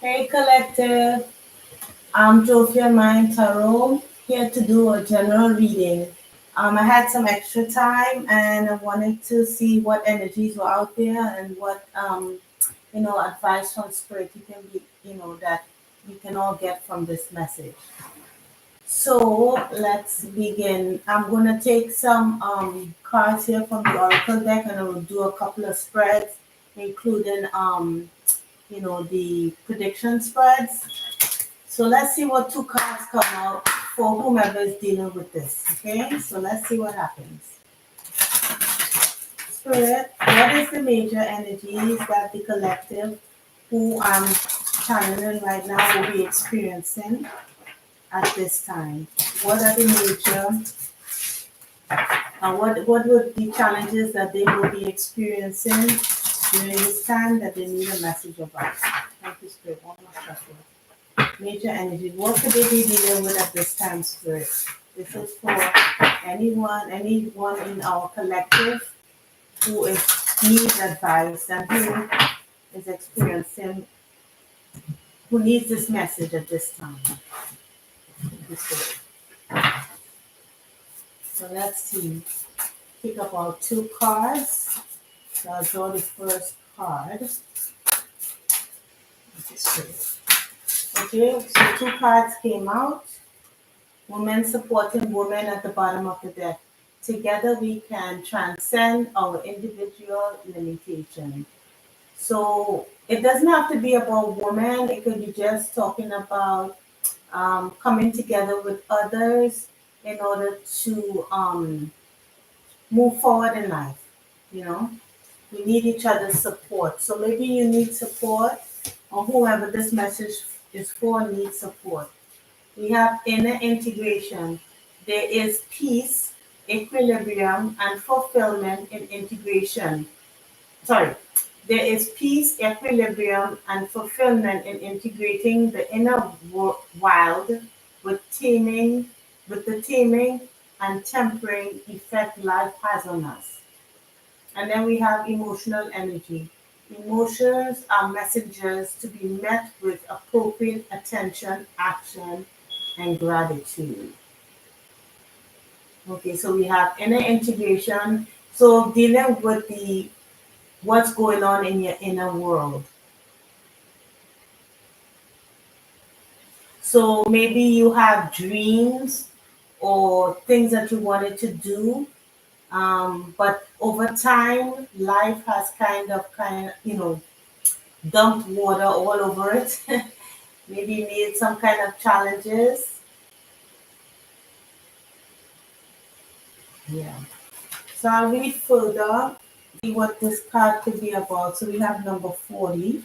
Hey Collective, I'm Jophia Mind Tarot, here to do a general reading. I had some extra time and I wanted to see what energies were out there and what advice from spirit you can be, that we can all get from this message. So let's begin. I'm gonna take some cards here from the Oracle deck and I will do a couple of spreads, including the prediction spreads. So let's see what two cards come out for whomever is dealing with this. Okay, so let's see what happens. Spirit, what is the major energies that the collective who I'm channeling right now will be experiencing at this time? What are the major, what would the challenges that they will be experiencing during this time that they need a message about? Thank you, Spirit. One more second. Major energy. What could they be dealing with at this time, Spirit? This is for anyone in our collective who is needs advice and who is experiencing, who needs this message at this time. So let's see. Pick up our two cards. So I'll draw the first card. Okay, so two cards came out. Women supporting women at the bottom of the deck. Together we can transcend our individual limitation. So it doesn't have to be about women. It could be just talking about coming together with others in order to move forward in life. You know, we need each other's support. So maybe you need support, or whoever this message is for needs support. We have inner integration. There is peace, equilibrium, and fulfillment in integration. Sorry. There is peace, equilibrium, and fulfillment in integrating the inner wild with the taming and tempering effect life has on us. And then we have emotional energy. Emotions are messengers to be met with appropriate attention, action, and gratitude. Okay, so we have inner integration. So dealing with the what's going on in your inner world. So maybe you have dreams or things that you wanted to do, but over time, life has dumped water all over it. Maybe made some kind of challenges. Yeah. So I'll read further, see what this card could be about. So we have number 40.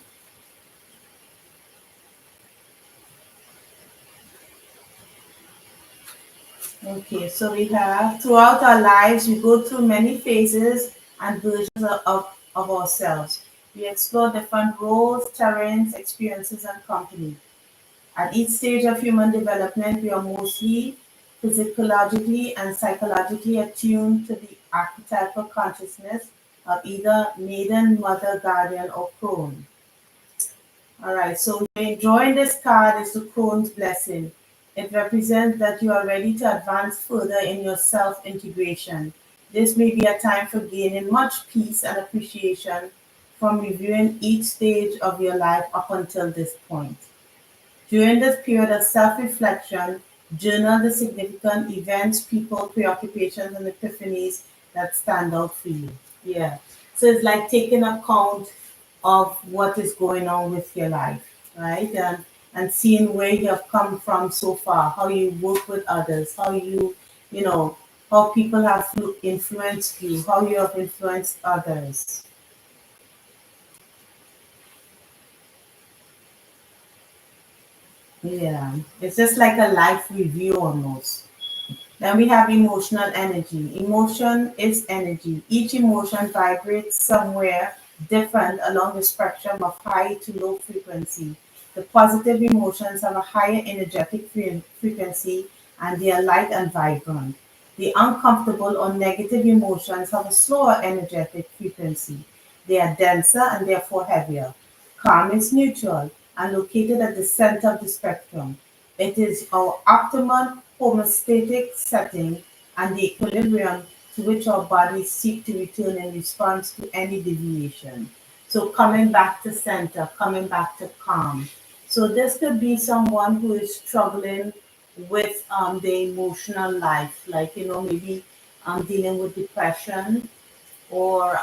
Okay, so we have throughout our lives, we go through many phases and versions of ourselves. We explore different roles, terrains, experiences, and company. At each stage of human development, we are mostly physiologically and psychologically attuned to the archetypal consciousness of either maiden, mother, guardian, or crone. All right, so drawing this card is the crone's blessing. It represents that you are ready to advance further in your self integration. This may be a time for gaining much peace and appreciation from reviewing each stage of your life up until this point. During this period of self reflection, journal the significant events, people, preoccupations, and epiphanies that stand out for you. Yeah. So it's like taking account of what is going on with your life, right? And seeing where you have come from so far, how you work with others, you know, how people have influenced you, how you have influenced others. Yeah, it's just like a life review almost. Then we have emotional energy. Emotion is energy. Each emotion vibrates somewhere different along the spectrum of high to low frequency. The positive emotions have a higher energetic frequency and they are light and vibrant. The uncomfortable or negative emotions have a slower energetic frequency. They are denser and therefore heavier. Calm is neutral. and located at the center of the spectrum. It is our optimal homeostatic setting and the equilibrium to which our bodies seek to return in response to any deviation. So coming back to center, coming back to calm. So this could be someone who is struggling with their emotional life, like maybe dealing with depression, or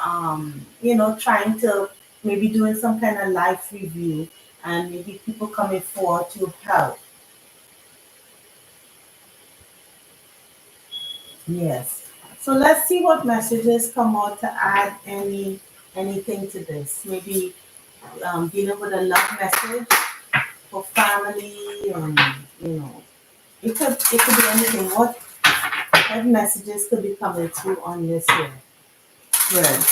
trying to maybe doing some kind of life review, and maybe people coming forward to help. Yes. So let's see what messages come out to add anything to this. Maybe dealing with a love message for family, you know, it could be anything. What messages could be coming through on this here? Good.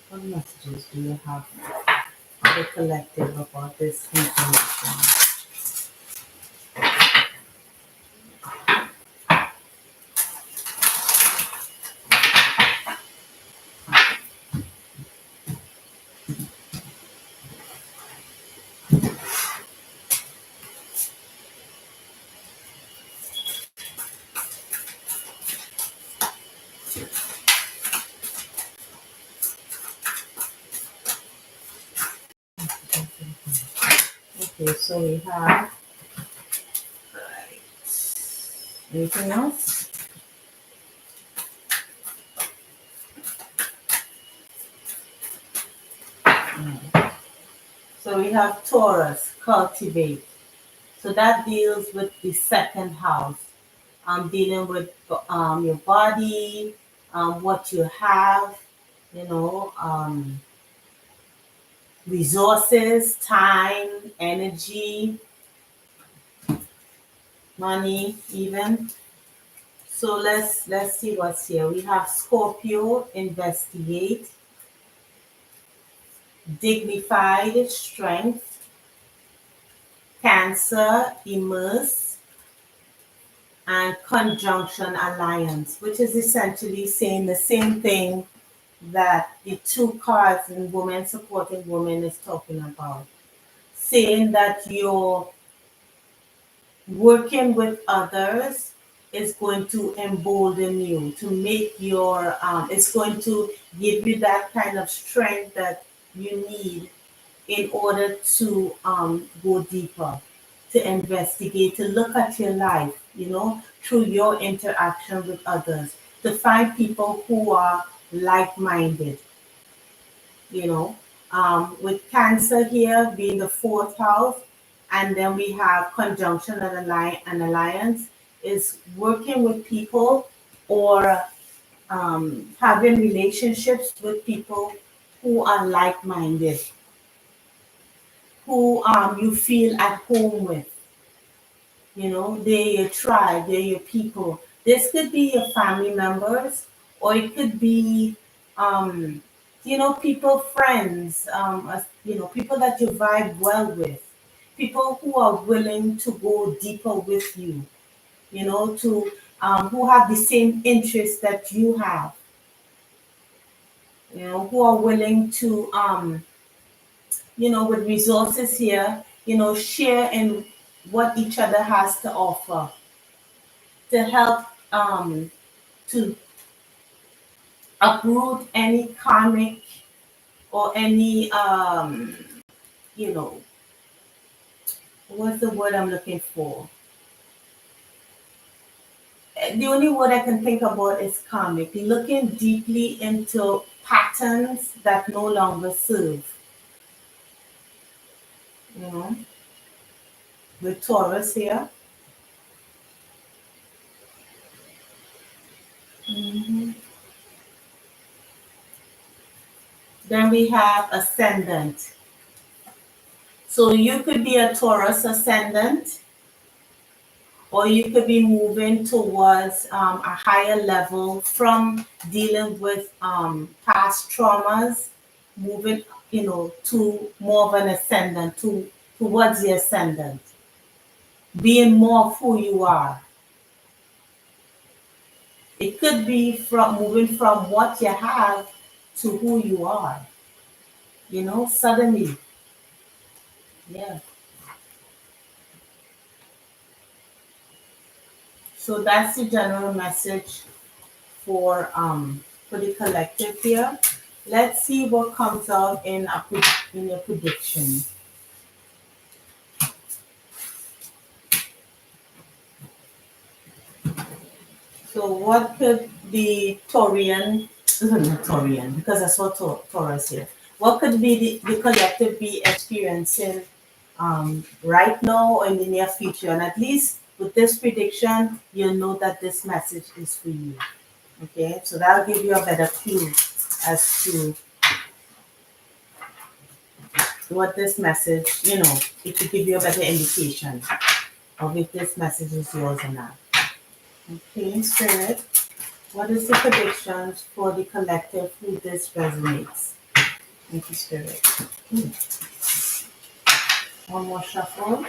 What messages do you have for the collective about this information? Okay, so we have anything else? No. So we have Taurus, cultivate. So that deals with the second house. Dealing with your body, what you have, you know, resources, time, energy, money, even. So let's see what's here. We have Scorpio, investigate, dignified, strength, Cancer, immerse, and conjunction alliance, which is essentially saying the same thing that the two cards in Women Supporting Women is talking about. Saying that you're working with others is going to embolden you to make your, it's going to give you that kind of strength that you need in order to go deeper, to investigate, to look at your life, through your interaction with others, to find people who are like minded, you know. With Cancer here being the fourth house, and then we have conjunction and an alliance, is working with people or having relationships with people who are like minded, who you feel at home with. They're your tribe, they're your people. This could be your family members, or it could be, um, people, friends, people that you vibe well with, people who are willing to go deeper with you, to who have the same interests that you have, who are willing to, with resources here, share in what each other has to offer to help to uproot any karmic or any you know what's the word I'm looking for? The only word I can think about is karmic, looking deeply into patterns that no longer serve, you know with Taurus here. Mhm. Then we have ascendant. So you could be a Taurus ascendant, or you could be moving towards a higher level from dealing with past traumas, moving, to more of an ascendant, towards the ascendant, being more of who you are. It could be from moving from what you have to who you are, suddenly. Yeah. So that's the general message for the collective here. Let's see what comes out in your prediction. So what could the Taurian, not Taurian, because I saw Taurus here. What could be the collective be experiencing right now or in the near future? And at least with this prediction, you'll know that this message is for you. Okay, so that'll give you a better clue as to what this message, it will give you a better indication of if this message is yours or not. Okay, Spirit, what is the predictions for the collective who this resonates? Thank you, Spirit. One more shuffle.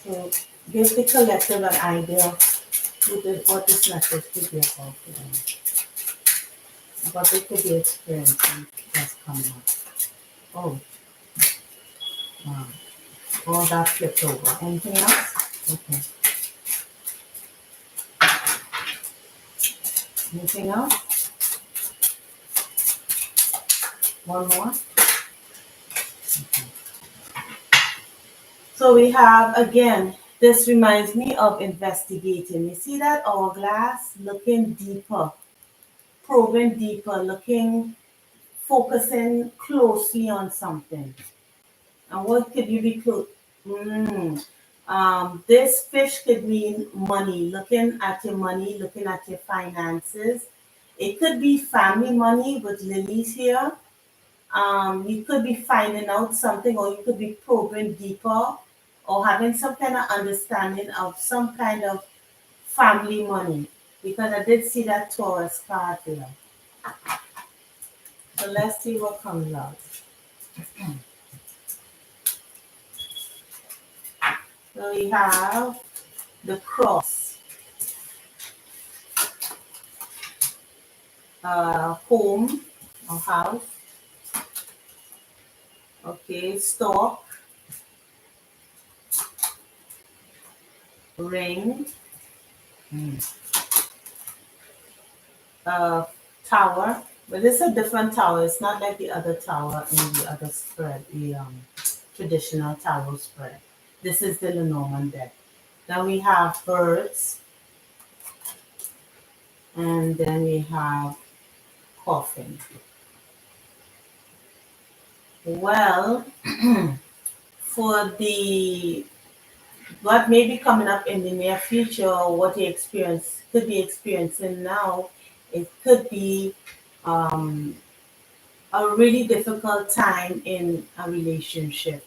So give the collective an idea what this message could be about for them. What they could be experiencing that's coming up. Oh, wow. All that flipped over. Anything else? Okay. Anything else? One more? Okay. So we have, again, this reminds me of investigating. You see that hourglass? Looking deeper, probing deeper, focusing closely on something. And what could you be close? Mm. This fish could mean money, looking at your money, looking at your finances. It could be family money with lilies here. You could be finding out something, or you could be probing deeper, or having some kind of understanding of some kind of family money, because I did see that Taurus card there. So let's see what comes out. So we have the cross, home or house, okay, stork, ring, uh, tower. But this is a different tower. It's not like the other tower in the other spread, the traditional tower spread. This is the Lenormand deck. Then we have birds, and then we have coffin. Well, for the what may be coming up in the near future, or what you could be experiencing now, it could be um, a really difficult time in a relationship,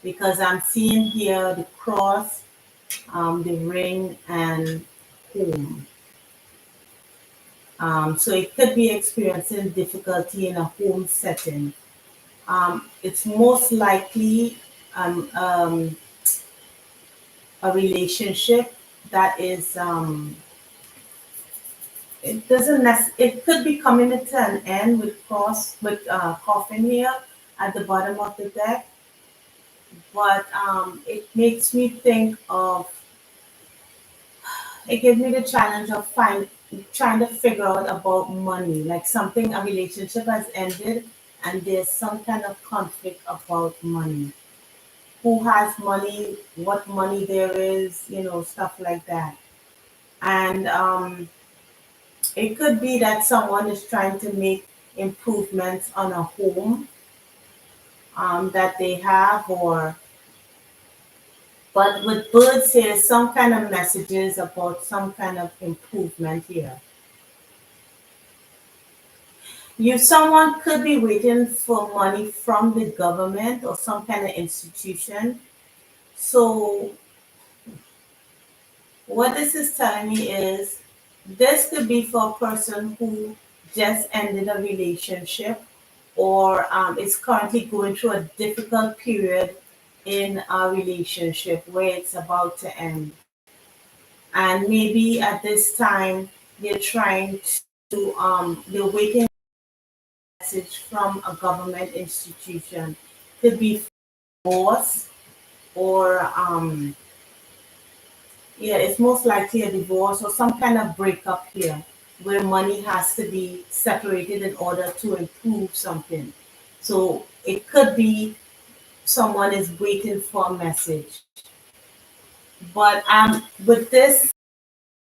because I'm seeing here the cross, the ring, and home. So it could be experiencing difficulty in a home setting. It's most likely a relationship that is it doesn't it could be coming to an end with coffin here at the bottom of the deck, but it makes me think of it gives me the challenge of trying to figure out about money, like something a relationship has ended and there's some kind of conflict about money. Who has money, what money there is, stuff like that. And it could be that someone is trying to make improvements on a home that they have, or but with birds here, some kind of messages about some kind of improvement here. Someone could be waiting for money from the government or some kind of institution, So what this is telling me is this could be for a person who just ended a relationship or is currently going through a difficult period in a relationship where it's about to end. And maybe at this time they're trying they're waiting for a message from a government institution. Could be divorce or yeah, it's most likely a divorce or some kind of breakup here where money has to be separated in order to improve something. So it could be someone is waiting for a message. But with this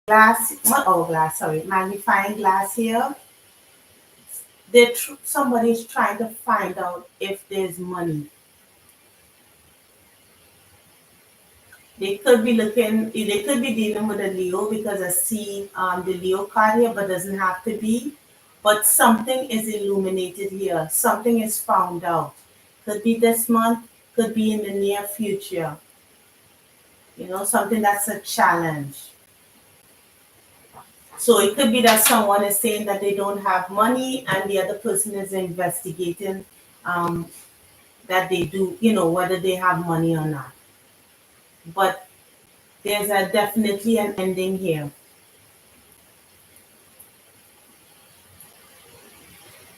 glass, not all glass, sorry, magnifying glass here, somebody is trying to find out if there's money. They could be looking, they could be dealing with a Leo because I see the Leo card here, but doesn't have to be. But something is illuminated here. Something is found out. Could be this month, could be in the near future. Something that's a challenge. So it could be that someone is saying that they don't have money and the other person is investigating um, that they do, whether they have money or not. But there's definitely an ending here.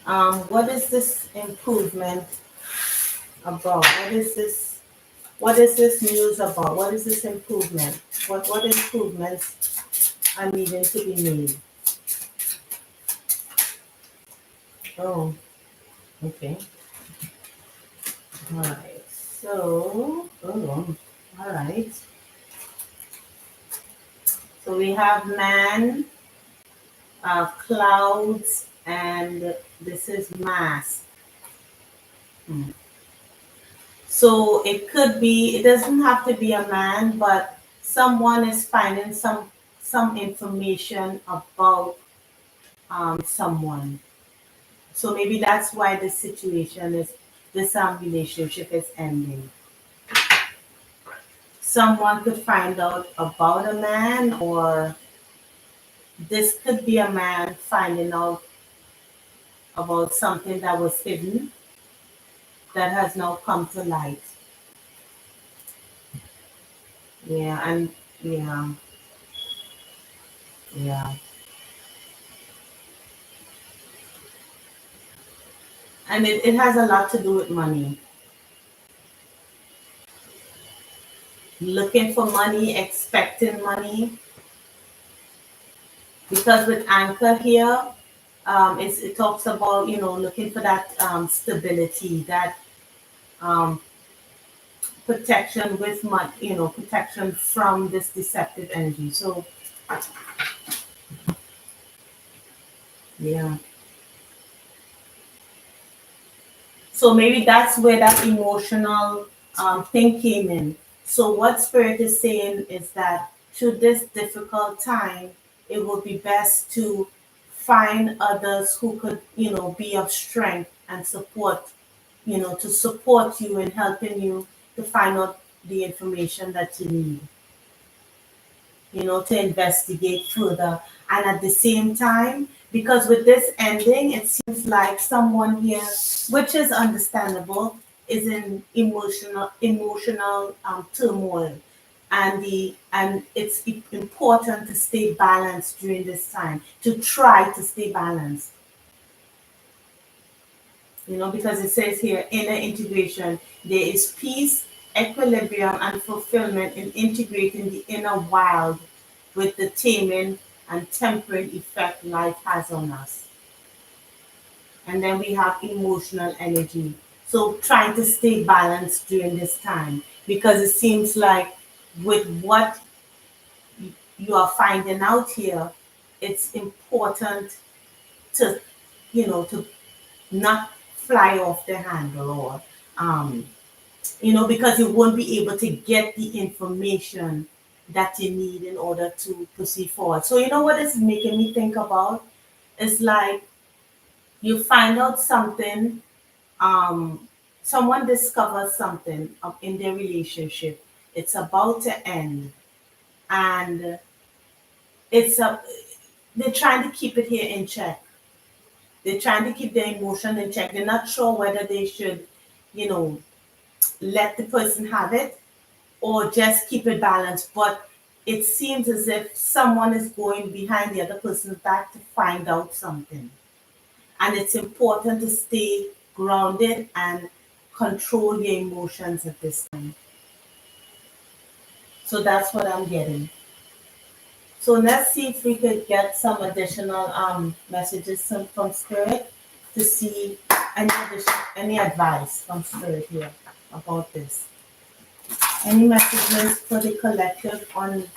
What is this improvement about? What is this news about? What is this improvement? What improvements are needing to be made? Oh, okay. All right. So, all right. So we have man, clouds, and this is mass. Hmm. So it could be, it doesn't have to be a man, but someone is finding some information about someone. So maybe that's why this situation is this relationship is ending. Someone could find out about a man, or this could be a man finding out about something that was hidden that has now come to light. Yeah, and yeah, yeah. And it has a lot to do with money. Looking for money, expecting money. Because with anchor here, it talks about, looking for that stability, that um, protection with money, protection from this deceptive energy. So, yeah. So maybe that's where that emotional thing came in. So what Spirit is saying is that through this difficult time, it would be best to find others who could, be of strength and support, to support you in helping you to find out the information that you need, to investigate further. And at the same time, because with this ending, it seems like someone here, which is understandable, is in emotional turmoil. And it's important to stay balanced during this time, to try to stay balanced, because it says here inner integration. There is peace, equilibrium, and fulfillment in integrating the inner wild with the taming and tempering effect life has on us. And then we have emotional energy. So trying to stay balanced during this time, because it seems like with what you are finding out here, it's important to, to not fly off the handle, or um, because you won't be able to get the information that you need in order to proceed forward. So, what it's making me think about is like you find out something, um, someone discovers something in their relationship. It's about to end. And it's a, they're trying to keep it here in check. They're trying to keep their emotion in check. They're not sure whether they should, you know, let the person have it or just keep it balanced. But it seems as if someone is going behind the other person's back to find out something. And it's important to stay grounded and control your emotions at this time. So that's what I'm getting. So let's see if we could get some additional messages from Spirit to see any advice from Spirit here about this. Any messages for the collective on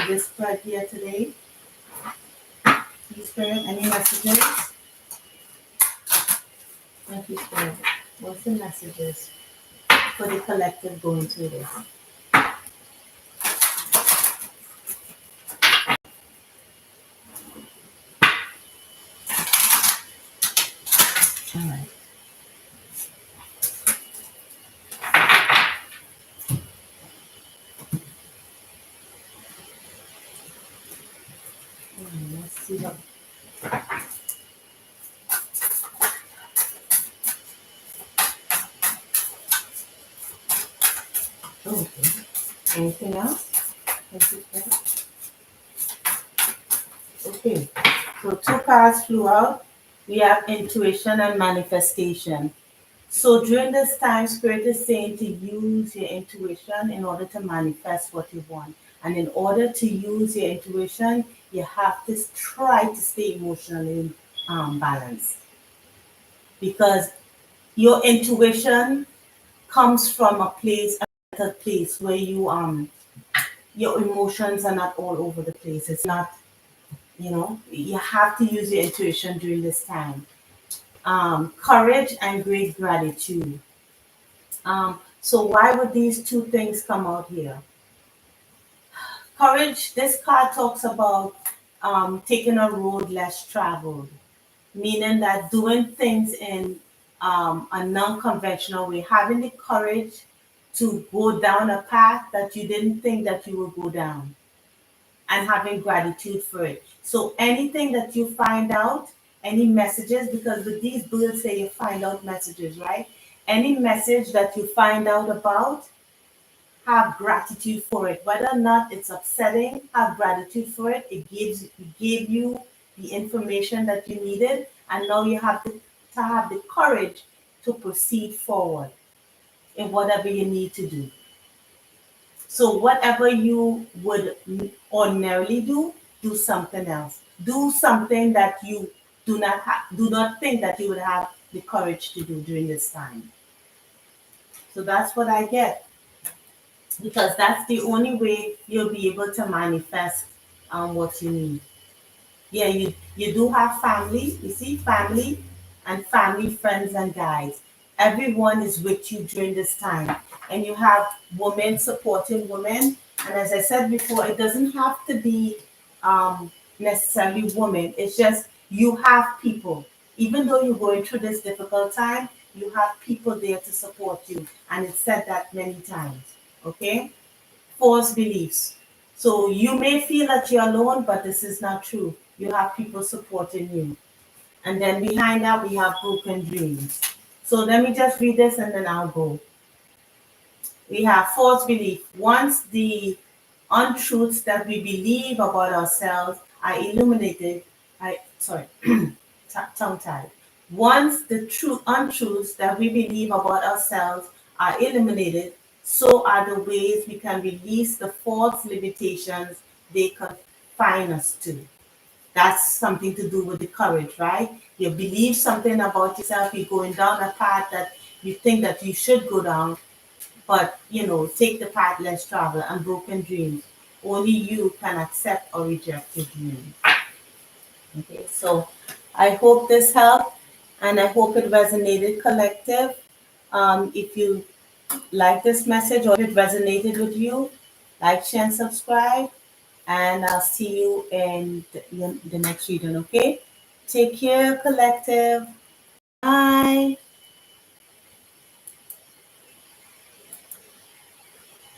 this spread here today? Spirit, any messages? Thank you, Spirit. What's the messages for the collective going through this? All right. Let's see what. Oh, okay. Anything else? Thank you, Spirit. Okay. So two cards flew out. We have intuition and manifestation. So during this time, Spirit is saying to use your intuition in order to manifest what you want. And in order to use your intuition, you have to try to stay emotionally balanced. Because your intuition comes from a place where your emotions are not all over the place. It's not, you have to use your intuition during this time. Courage and great gratitude. So why would these two things come out here? Courage, this card talks about taking a road less traveled, meaning that doing things in a non-conventional way, having the courage to go down a path that you didn't think that you would go down, and having gratitude for it. So anything that you find out, any messages, because with these birds say you find out messages, right? Any message that you find out about, have gratitude for it. Whether or not it's upsetting, have gratitude for it. It gave you the information that you needed, and now you have to have the courage to proceed forward in whatever you need to do. So whatever you would ordinarily do something else. Do something that you do not think that you would have the courage to do during this time. So that's what I get, because that's the only way you'll be able to manifest what you need. Yeah, you do have family. You see, family and family, friends and guides. Everyone is with you during this time, and you have women supporting women. And as I said before, it doesn't have to be necessarily women. It's just you have people. Even though you're going through this difficult time, you have people there to support you. And it's said that many times. Okay? False beliefs. So you may feel that you're alone, but this is not true. You have people supporting you. And then behind that, we have broken dreams. So let me just read this and then I'll go. We have false belief. Once the untruths that we believe about ourselves are illuminated, tongue tied. Once the true untruths that we believe about ourselves are eliminated, so are the ways we can release the false limitations they confine us to. That's something to do with the courage, right? You believe something about yourself, you're going down a path that you think that you should go down, but take the path less traveled. And broken dreams. Only you can accept or reject your dreams. Okay, so I hope this helped and I hope it resonated, collective. If you like this message or if it resonated with you, like, share, and subscribe. And I'll see you in the next reading, okay? Take care, collective. Bye.